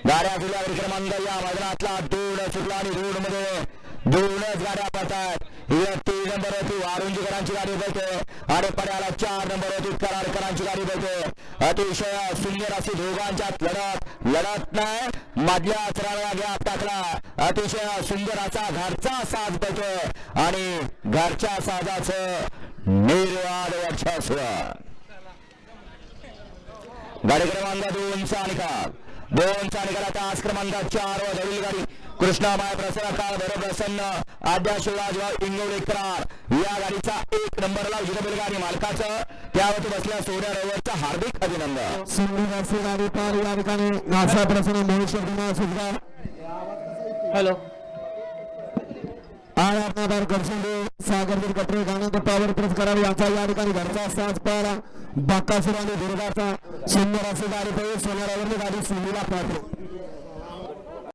गाड्या सुटल्या क्रमांक या मैदानातला 2 सुटला आणि 2 मध्ये 2च गाड्या पडतात. 3 नंबरवरती वारुंजीकरांची गाडी पळते आणि पड्याला 4 नंबरवरती कराडकरांची गाडी पळते. अतिशय सुंदर अशी दोघांच्यात लढत नाही. मधल्या चराला गॅप टाकला. अतिशय सुंदर असा घरचा साज पळतोय आणि घरच्या साजाचं निर्वाद वर्चस्व. गाडी क्रमांक 2चा निकाल. 2चा निकाल. तास क्रमांक 4 वर धडील गाडी कृष्णामाय प्रसन्न काळ भैरव प्रसन्न आद्या शिवराज इंगवडे करार या गाडीचा 1 नंबरला उजव्या गाडी मालकाचं त्यावरती बसल्या सोन्या रविवारचं हार्दिक अभिनंदन. सिंधुराची गाडी पार या ठिकाणी नासा प्रसन्न महेश्वर सुद्धा. हॅलो आणि आपणादार करशेंडे सागरवीर कटरे गाण्यात पावर प्रेस करावी यांचा या ठिकाणी घरचा साज पारा बाकासुर आणि दुर्गाचा सुंदर असे गाडी पाहिजे. सोन्यावरली गाडी सिंधूला पाहतो.